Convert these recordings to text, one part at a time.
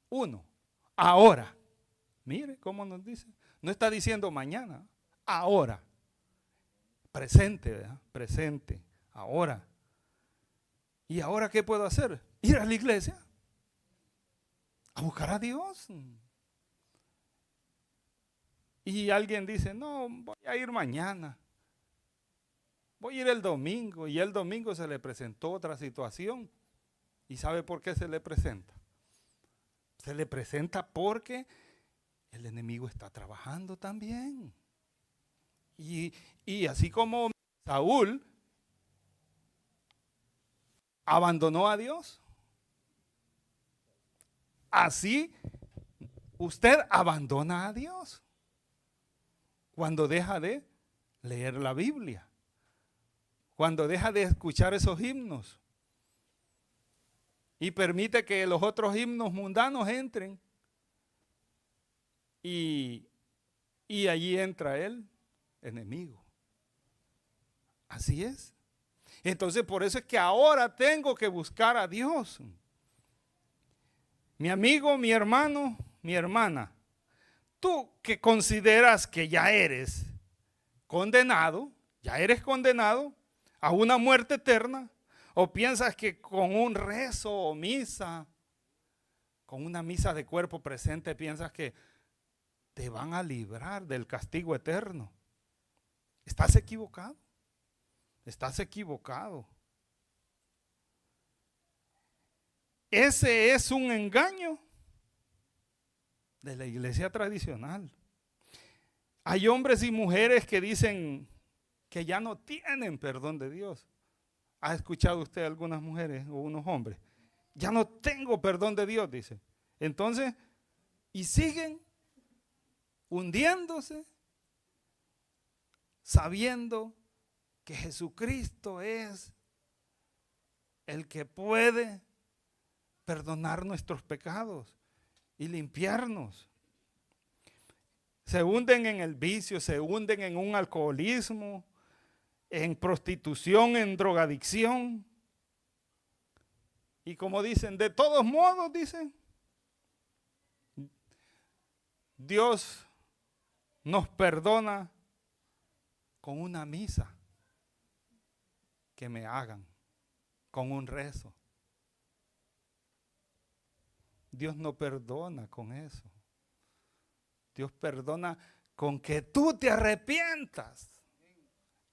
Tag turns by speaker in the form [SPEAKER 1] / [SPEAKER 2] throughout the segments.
[SPEAKER 1] Uno, ahora. Mire cómo nos dice. No está diciendo mañana, ahora. Presente, ¿verdad? Presente, ahora. ¿Y ahora qué puedo hacer? Ir a la iglesia, a buscar a Dios. Y alguien dice, no, voy a ir mañana, voy a ir el domingo. Y el domingo se le presentó otra situación. ¿Y sabe por qué se le presenta? Se le presenta porque el enemigo está trabajando también. Y así como Saúl abandonó a Dios, así usted abandona a Dios cuando deja de leer la Biblia, cuando deja de escuchar esos himnos y permite que los otros himnos mundanos entren y allí entra el enemigo. Así es. Entonces por eso es que ahora tengo que buscar a Dios. Mi amigo, mi hermano, mi hermana, tú que consideras que ya eres condenado a una muerte eterna, o piensas que con un rezo o misa, con una misa de cuerpo presente, piensas que te van a librar del castigo eterno. Estás equivocado. Estás equivocado. Ese es un engaño de la iglesia tradicional. Hay hombres y mujeres que dicen que ya no tienen perdón de Dios. ¿Ha escuchado usted algunas mujeres o unos hombres? Ya no tengo perdón de Dios, dice. Entonces, y siguen hundiéndose, sabiendo que Jesucristo es el que puede perdonar nuestros pecados y limpiarnos. Se hunden en el vicio, se hunden en un alcoholismo, en prostitución, en drogadicción. Y como dicen, de todos modos, dicen, Dios nos perdona con una misa que me hagan, con un rezo. Dios no perdona con eso. Dios perdona con que tú te arrepientas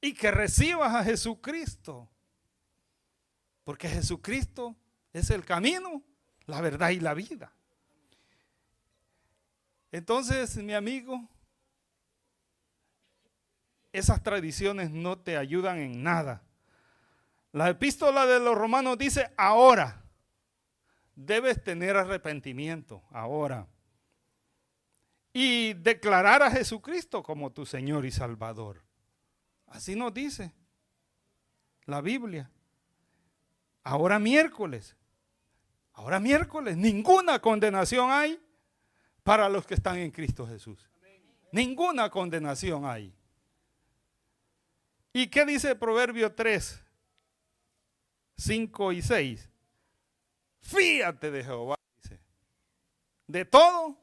[SPEAKER 1] y que recibas a Jesucristo. Porque Jesucristo es el camino, la verdad y la vida. Entonces, mi amigo, esas tradiciones no te ayudan en nada. La epístola de los Romanos dice, ahora debes tener arrepentimiento, ahora. Y declarar a Jesucristo como tu Señor y Salvador. Así nos dice la Biblia. Ahora miércoles, ninguna condenación hay para los que están en Cristo Jesús. Ninguna condenación hay. ¿Y qué dice Proverbio 3, 5 y 6? Fíate de Jehová, dice, de todo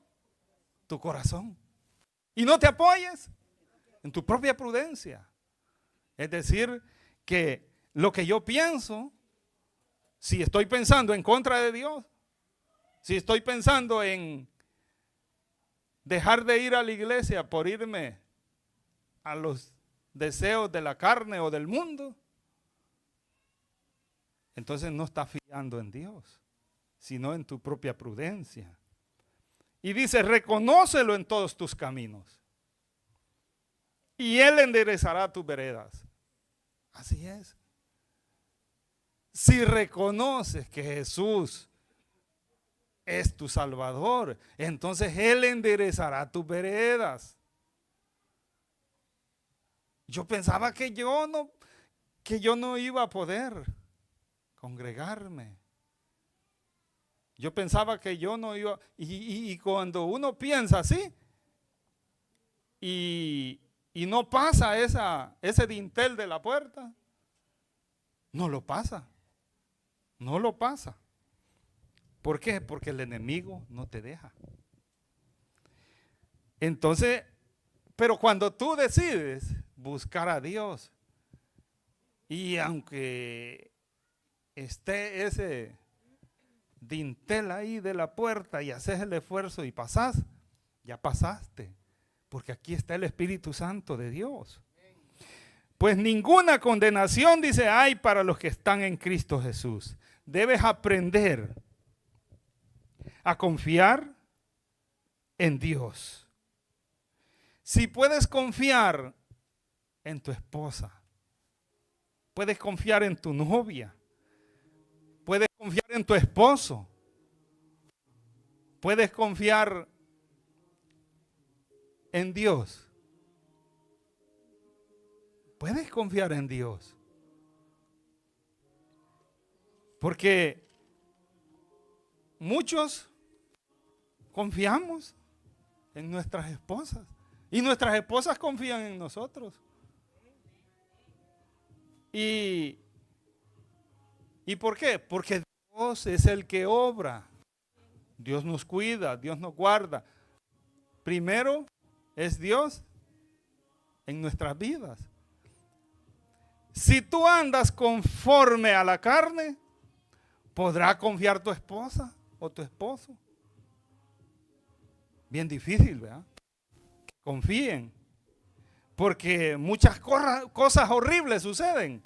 [SPEAKER 1] tu corazón. Y no te apoyes en tu propia prudencia. Es decir, que lo que yo pienso, si estoy pensando en contra de Dios, si estoy pensando en dejar de ir a la iglesia por irme a los deseos de la carne o del mundo, entonces no está fiando en Dios, sino en tu propia prudencia. Y dice, reconócelo en todos tus caminos, y Él enderezará tus veredas. Así es. Si reconoces que Jesús es tu Salvador, entonces Él enderezará tus veredas. Yo pensaba que yo no iba a poder congregarme. Yo pensaba que yo no iba, y cuando uno piensa así, y no pasa ese dintel de la puerta, no lo pasa. ¿Por qué? Porque el enemigo no te deja. Entonces, pero cuando tú decides buscar a Dios, y aunque esté ese dintel ahí de la puerta y haces el esfuerzo y pasás, ya pasaste, porque aquí está el Espíritu Santo de Dios. Pues ninguna condenación, dice, hay para los que están en Cristo Jesús. Debes aprender a confiar en Dios. Si puedes confiar en tu esposa, puedes confiar en tu novia, puedes confiar en tu esposo, puedes confiar en Dios. Puedes confiar en Dios. Porque muchos confiamos en nuestras esposas y nuestras esposas confían en nosotros. ¿Y por qué? Porque Dios es el que obra. Dios nos cuida, Dios nos guarda. Primero es Dios en nuestras vidas. Si tú andas conforme a la carne, ¿podrá confiar tu esposa o tu esposo? Bien difícil, ¿verdad? Que confíen. Porque muchas cosas horribles suceden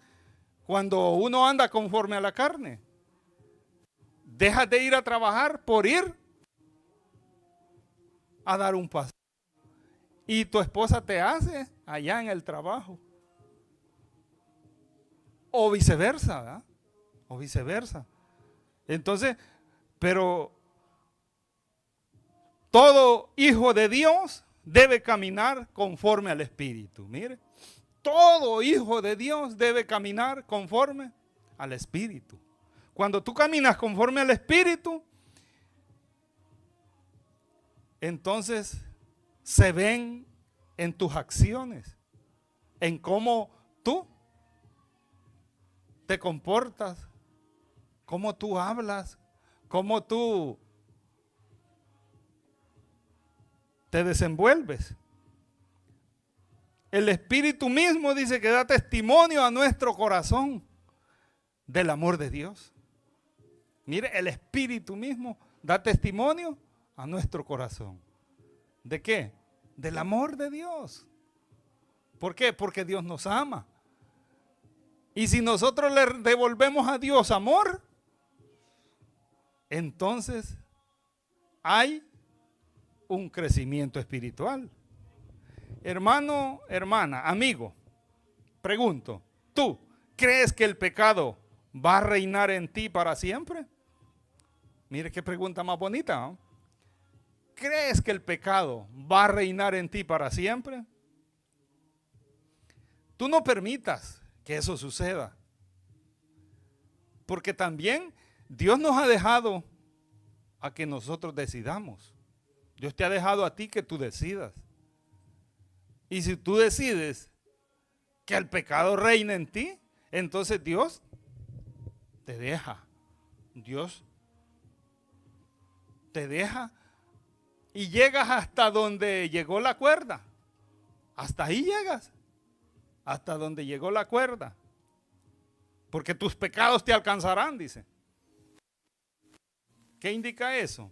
[SPEAKER 1] cuando uno anda conforme a la carne. Dejas de ir a trabajar por ir a dar un paseo. Y tu esposa te hace allá en el trabajo. O viceversa, ¿verdad? O viceversa. Entonces, pero todo hijo de Dios debe caminar conforme al Espíritu. Mire, todo hijo de Dios debe caminar conforme al Espíritu. Cuando tú caminas conforme al Espíritu, entonces se ven en tus acciones, en cómo tú te comportas, cómo tú hablas, cómo tú te desenvuelves. El Espíritu mismo dice que da testimonio a nuestro corazón del amor de Dios. Mire, el Espíritu mismo da testimonio a nuestro corazón. ¿De qué? Del amor de Dios. ¿Por qué? Porque Dios nos ama. Y si nosotros le devolvemos a Dios amor, entonces hay un crecimiento espiritual. Hermano, hermana, amigo, pregunto, ¿tú crees que el pecado va a reinar en ti para siempre? Mire qué pregunta más bonita, ¿no? ¿Crees que el pecado va a reinar en ti para siempre? Tú no permitas que eso suceda. Porque también Dios nos ha dejado a que nosotros decidamos. Dios te ha dejado a ti que tú decidas. Y si tú decides que el pecado reine en ti, entonces Dios te deja. Dios te deja y llegas hasta donde llegó la cuerda. Hasta ahí llegas. Hasta donde llegó la cuerda. Porque tus pecados te alcanzarán, dice. ¿Qué indica eso?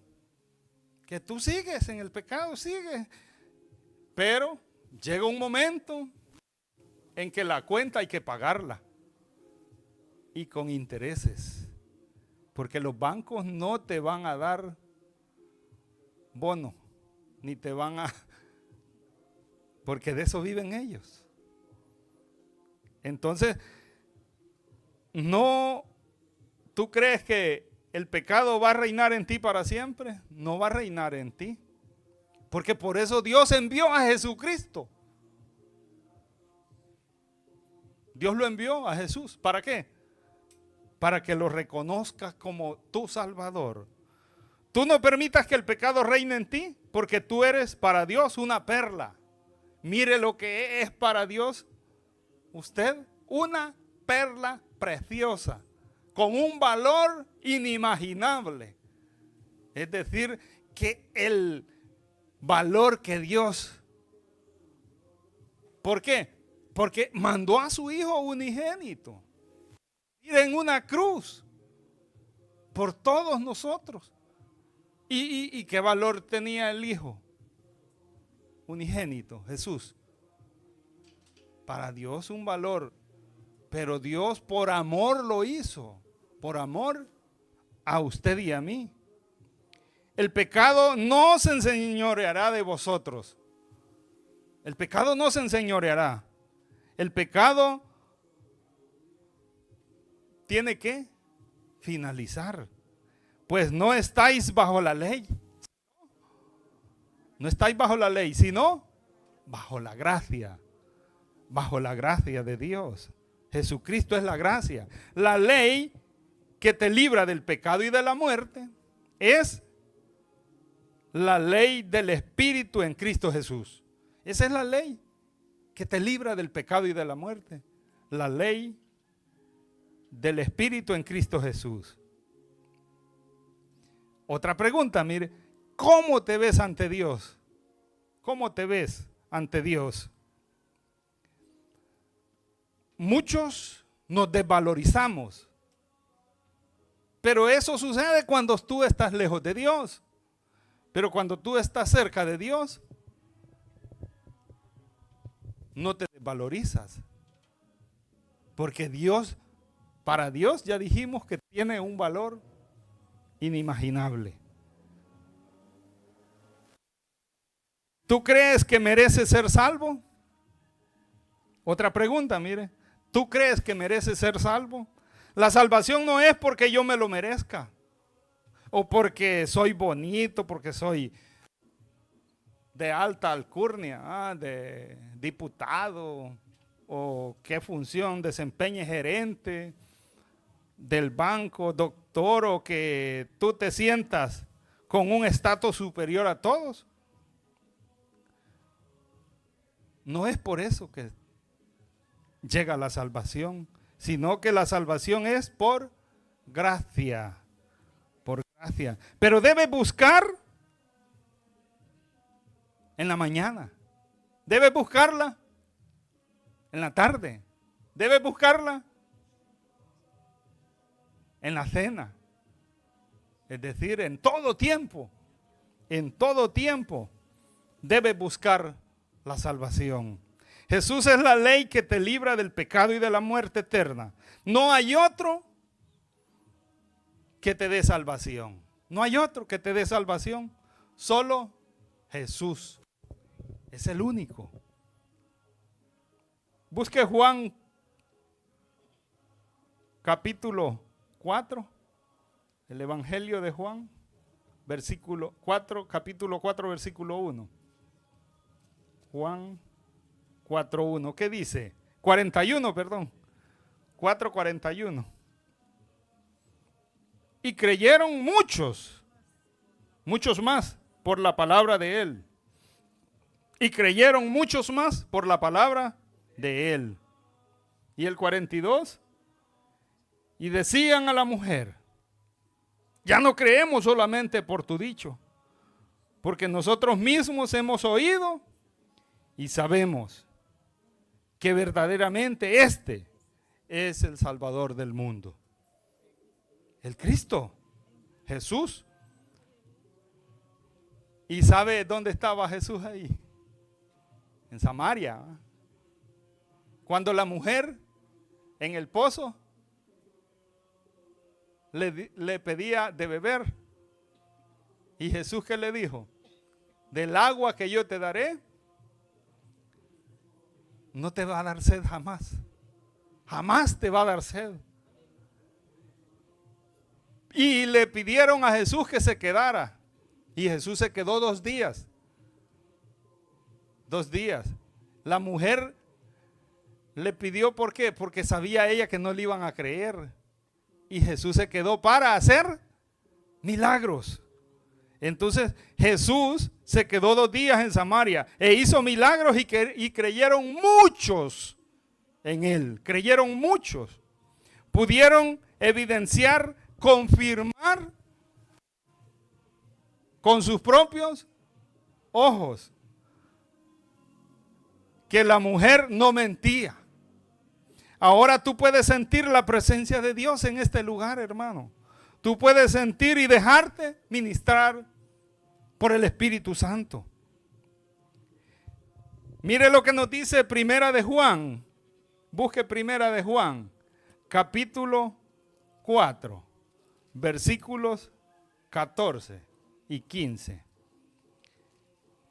[SPEAKER 1] Que tú sigues en el pecado, sigues. Pero llega un momento en que la cuenta hay que pagarla. Y con intereses. Porque los bancos no te van a dar bono. Ni te van a... Porque de eso viven ellos. Entonces, no, ¿tú crees que el pecado va a reinar en ti para siempre? No va a reinar en ti. Porque por eso Dios envió a Jesucristo. Dios lo envió a Jesús. ¿Para qué? Para que lo reconozcas como tu Salvador. Tú no permitas que el pecado reine en ti, porque tú eres para Dios una perla. Mire lo que es para Dios usted, una perla preciosa, con un valor inimaginable. Es decir, que el valor que Dios... ¿Por qué? Porque mandó a su Hijo unigénito ir en una cruz por todos nosotros. ¿Y qué valor tenía el Hijo unigénito, Jesús? Para Dios un valor, pero Dios por amor lo hizo, por amor a usted y a mí. El pecado no se enseñoreará de vosotros. El pecado no se enseñoreará. El pecado tiene que finalizar. Pues no estáis bajo la ley. No estáis bajo la ley, sino bajo la gracia. Bajo la gracia de Dios. Jesucristo es la gracia. La ley que te libra del pecado y de la muerte es la ley del Espíritu en Cristo Jesús. Esa es la ley que te libra del pecado y de la muerte. La ley del Espíritu en Cristo Jesús. Otra pregunta, mire, ¿cómo te ves ante Dios? ¿Cómo te ves ante Dios? Muchos nos desvalorizamos, pero eso sucede cuando tú estás lejos de Dios. Pero cuando tú estás cerca de Dios, no te desvalorizas. Porque Dios, para Dios ya dijimos que tiene un valor inimaginable. ¿Tú crees que mereces ser salvo? Otra pregunta, mire. ¿Tú crees que mereces ser salvo? La salvación no es porque yo me lo merezca. O porque soy bonito, porque soy de alta alcurnia, de diputado, o qué función desempeñe gerente del banco, doctor, o que tú te sientas con un estatus superior a todos. No es por eso que llega la salvación, sino que la salvación es por gracia. Por gracia. Pero debe buscar en la mañana. Debe buscarla en la tarde. Debe buscarla en la cena. Es decir, en todo tiempo. En todo tiempo debe buscar la salvación. Jesús es la ley que te libra del pecado y de la muerte eterna. No hay otro que te dé salvación. No hay otro que te dé salvación. Solo Jesús. Es el único. Busque Juan capítulo 4. El Evangelio de Juan. Versículo 4, capítulo 4, versículo 1. Juan 4:1. ¿Qué dice? 41, perdón. 4:41. Y creyeron muchos más por la palabra de él. Y creyeron muchos más por la palabra de él. Y el 42. Y decían a la mujer: ya no creemos solamente por tu dicho, porque nosotros mismos hemos oído y sabemos que verdaderamente este es el Salvador del mundo. El Cristo, Jesús. ¿Y sabe dónde estaba Jesús ahí? En Samaria. Cuando la mujer en el pozo le pedía de beber. ¿Y Jesús qué le dijo? Del agua que yo te daré, no te va a dar sed jamás. Jamás te va a dar sed. Y le pidieron a Jesús que se quedara. Y Jesús se quedó 2 días. 2 días. La mujer le pidió, ¿por qué? Porque sabía ella que no le iban a creer. Y Jesús se quedó para hacer milagros. Entonces Jesús se quedó 2 días en Samaria e hizo milagros y creyeron muchos en él. Creyeron muchos. Pudieron evidenciar, confirmar con sus propios ojos que la mujer no mentía. Ahora tú puedes sentir la presencia de Dios en este lugar, hermano. Tú puedes sentir y dejarte ministrar por el Espíritu Santo. Mire lo que nos dice Primera de Juan. Busque Primera de Juan, capítulo 4, versículos 14 y 15.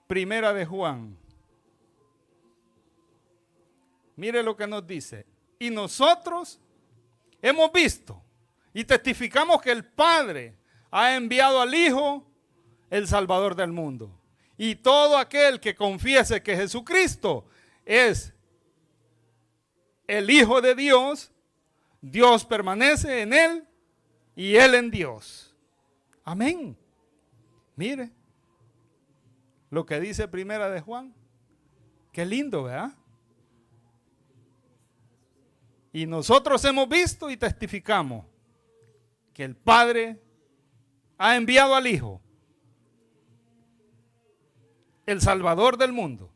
[SPEAKER 1] Primera de Juan. Mire lo que nos dice. Y nosotros hemos visto y testificamos que el Padre ha enviado al Hijo, el Salvador del mundo. Y todo aquel que confiese que Jesucristo es el Hijo de Dios, Dios permanece en él y él en Dios. Amén. Mire lo que dice Primera de Juan. Qué lindo, ¿verdad? Y nosotros hemos visto y testificamos que el Padre ha enviado al Hijo, el Salvador del mundo.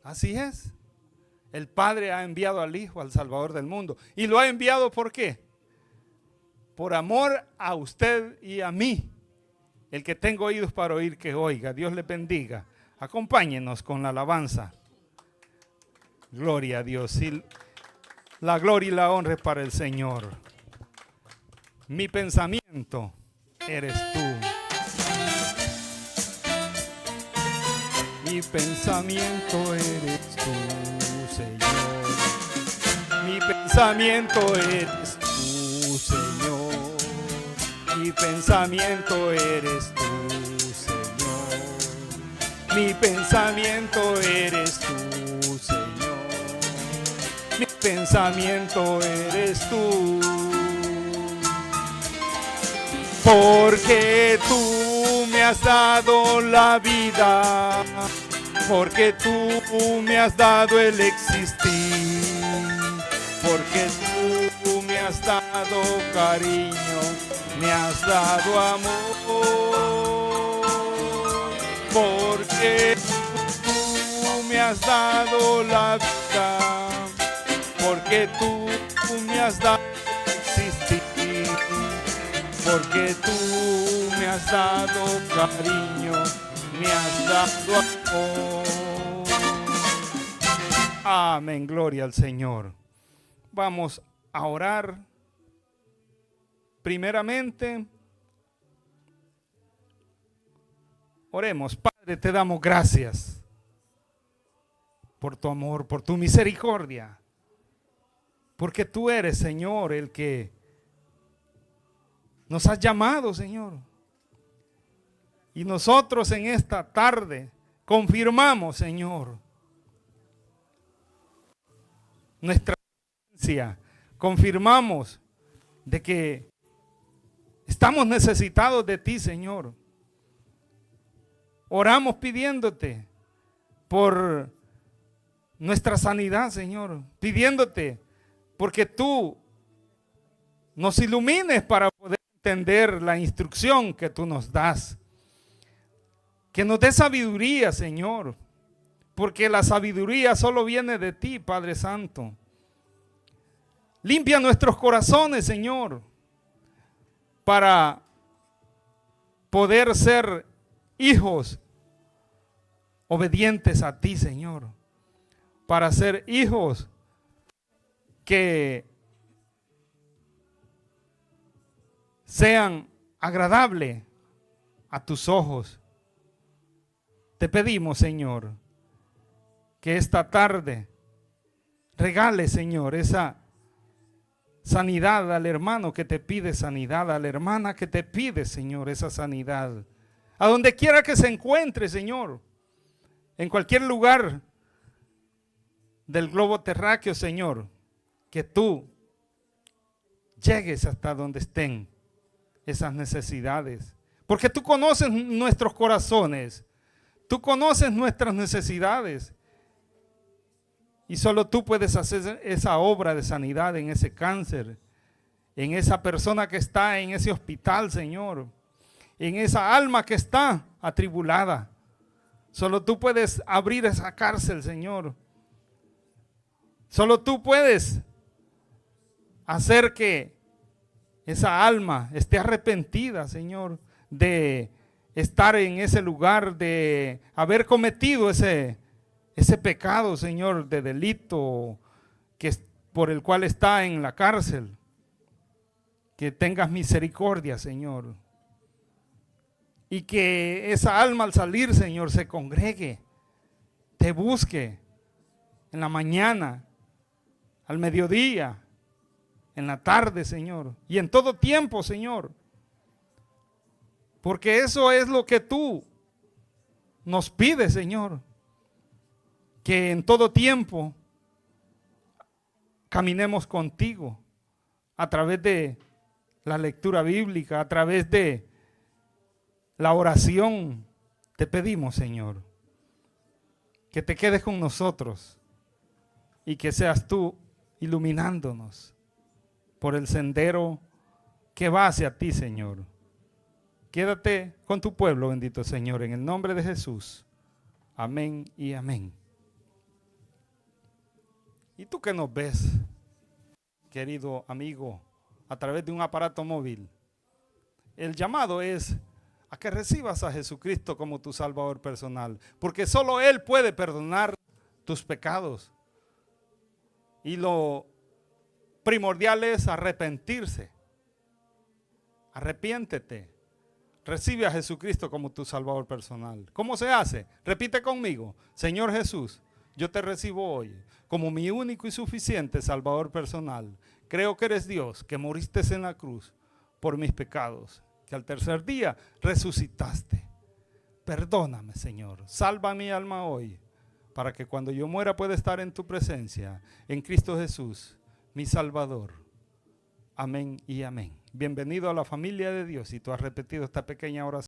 [SPEAKER 1] Así es. El Padre ha enviado al Hijo, al Salvador del mundo. ¿Y lo ha enviado por qué? Por amor a usted y a mí. El que tenga oídos para oír, que oiga. Dios le bendiga. Acompáñenos con la alabanza. Gloria a Dios. Y la gloria y la honra es para el Señor. Mi pensamiento eres tú. Mi pensamiento eres tú, Señor. Mi pensamiento eres tú, Señor. Mi pensamiento eres tú, Señor. Mi pensamiento eres tú, Señor. Mi pensamiento eres tú. Porque tú me has dado la vida, porque tú me has dado el existir, porque tú me has dado cariño, me has dado amor, porque tú me has dado la vida, porque tú me has dado el existir. Porque tú me has dado cariño, me has dado amor. Amén, gloria al Señor. Vamos a orar. Primeramente, oremos. Padre, te damos gracias por tu amor, por tu misericordia. Porque tú eres, Señor, el que nos has llamado, Señor. Y nosotros en esta tarde confirmamos, Señor, nuestra presencia. Confirmamos de que estamos necesitados de ti, Señor. Oramos pidiéndote por nuestra sanidad, Señor. Pidiéndote porque tú nos ilumines para poder entender la instrucción que tú nos das. Que nos dé sabiduría, Señor, porque la sabiduría solo viene de ti, Padre Santo. Limpia nuestros corazones, Señor, para poder ser hijos obedientes a ti, Señor, para ser hijos que sean agradables a tus ojos. Te pedimos, Señor, que esta tarde regale, Señor, esa sanidad al hermano que te pide sanidad, a la hermana que te pide, Señor, esa sanidad. A donde quiera que se encuentre, Señor, en cualquier lugar del globo terráqueo, Señor, que tú llegues hasta donde estén esas necesidades, porque tú conoces nuestros corazones, tú conoces nuestras necesidades y solo tú puedes hacer esa obra de sanidad en ese cáncer, en esa persona que está en ese hospital, Señor, en esa alma que está atribulada. Solo tú puedes abrir esa cárcel, Señor. Solo tú puedes hacer que esa alma esté arrepentida, Señor, de estar en ese lugar, de haber cometido ese pecado, Señor, de delito por el cual está en la cárcel. Que tengas misericordia, Señor. Y que esa alma al salir, Señor, se congregue, te busque en la mañana, al mediodía, en la tarde, Señor, y en todo tiempo, Señor. Porque eso es lo que tú nos pides, Señor. Que en todo tiempo caminemos contigo a través de la lectura bíblica, a través de la oración. Te pedimos, Señor, que te quedes con nosotros y que seas tú iluminándonos por el sendero que va hacia ti, Señor. Quédate con tu pueblo, bendito Señor, en el nombre de Jesús. Amén y amén. ¿Y tú que nos ves, querido amigo, a través de un aparato móvil? El llamado es a que recibas a Jesucristo como tu Salvador personal, porque solo Él puede perdonar tus pecados. Y lo primordial es arrepentirse. Arrepiéntete. Recibe a Jesucristo como tu Salvador personal. ¿Cómo se hace? Repite conmigo. Señor Jesús, yo te recibo hoy como mi único y suficiente Salvador personal. Creo que eres Dios, que moriste en la cruz por mis pecados, que al tercer día resucitaste. Perdóname, Señor. Salva mi alma hoy, para que cuando yo muera pueda estar en tu presencia, en Cristo Jesús, mi Salvador. Amén y amén. Bienvenido a la familia de Dios. Si tú has repetido esta pequeña oración.